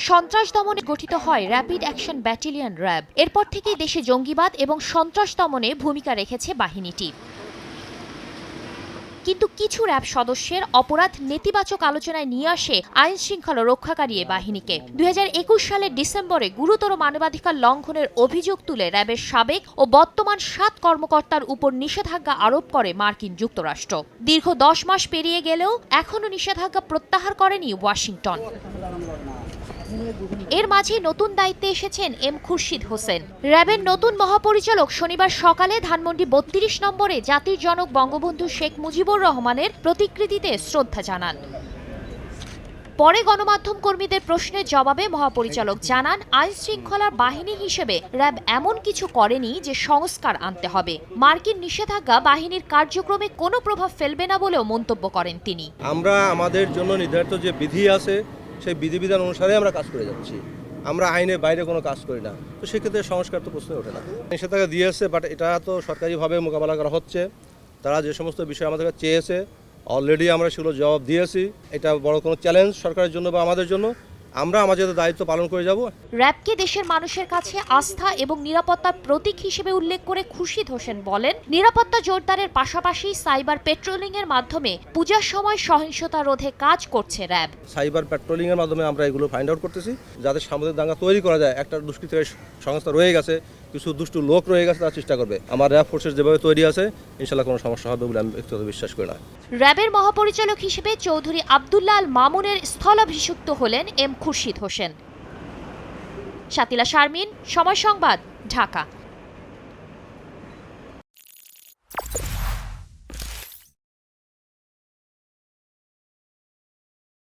সন্ত্রাস দমনে গঠিত হয় র্যাপিড অ্যাকশন ব্যাটালিয়ন র্যাব। এরপর থেকেই দেশে জঙ্গিবাদ এবং সন্ত্রাস দমনে ভূমিকা রেখেছে বাহিনীটি। কিন্তু কিছু র্যাব সদস্যের অপরাধ নেতিবাচক আলোচনায় নিয়ে আসে আইন শৃঙ্খলা রক্ষাকারী এ বাহিনীকে। 2021 সালের ডিসেম্বরে গুরুতর মানবাধিকার লঙ্ঘনের অভিযোগ তুলে র্যাবের সাবেক ও বর্তমান 7 কর্মকর্তার উপর নিষেধাজ্ঞা আরোপ করে মার্কিন যুক্তরাষ্ট্র। দীর্ঘ 10 মাস পেরিয়ে গেলেও এখনও নিষেধাজ্ঞা প্রত্যাহার করেনি ওয়াশিংটন। এর মাঝে নতুন দায়িত্বে এসেছেন এম খুরশিদ হোসেন। র্যাবের নতুন মহাপরিচালক শনিবার সকালে ধানমন্ডি 32 নম্বরে জাতির জনক বঙ্গবন্ধু শেখ মুজিবুর রহমানের প্রতিকৃতিতে শ্রদ্ধা জানান। পরে গণমাধ্যম কর্মীদের প্রশ্নের জবাবে মহাপরিচালক জানান, আইন শৃঙ্খলার বাহিনী হিসেবে র্যাব এমন কিছু করেনি যে সংস্কার আনতে হবে। মার্কিন নিষেধাজ্ঞা বাহিনীর কার্যক্রমে কোনো প্রভাব ফেলবে না বলেও মন্তব্য করেন তিনি। আমরা আমাদের জন্য নির্ধারিত যে বিধি আছে সেই বিধিবিধান অনুসারে আমরা কাজ করে যাচ্ছি। আমরা আইনের বাইরে কোনো কাজ করি না, তো সেক্ষেত্রে সংস্কার তো প্রশ্নই ওঠে না। নিষেধাজ্ঞা দিয়েছে, বাট এটা তো সরকারিভাবে মোকাবেলা করা হচ্ছে। তারা যে সমস্ত বিষয় আমাদের কাছে চেয়েছে অলরেডি আমরা সেগুলো জবাব দিয়েছি। এটা বড় কোনো চ্যালেঞ্জ সরকারের জন্য বা আমাদের জন্য। আমরা আমাদের দায়িত্ব পালন করে যাব। র্যাবকে দেশের মানুষের কাছে আস্থা এবং নিরাপত্তার প্রতীক হিসেবে উল্লেখ করে খুরশিদ হোসেন বলেন, নিরাপত্তা জোরদারের পাশাপাশি সাইবার পেট্রোলিং এর মাধ্যমে পূজার সময় সহিংসতা রোধে কাজ করছে র্যাব। সাইবার পেট্রোলিং এর মাধ্যমে আমরা এগুলো ফাইন্ড আউট করতেছি, যাতে সামুদ্রিক দাঙ্গা তৈরি করা যায়। একটা দুষ্কৃতিকারী সংস্থা রয়ে গেছে, কিছু দুষ্টু লোক রয়ে গেছে, তারা চেষ্টা করবে। আমার র্যাব ফোর্সের যেভাবে তৈরি আছে, ইনশাল্লাহ কোনো সমস্যা হবে বলে আমি ব্যক্তিগত বিশ্বাস করি না। র্যাবের মহাপরিচালক হিসেবে চৌধুরী আব্দুল্লাহ আল মামুনের স্থলাভিষিক্ত হলেন এম খুরশিদ হোসেন। শাতিলা শারমিন, সময় সংবাদ, ঢাকা।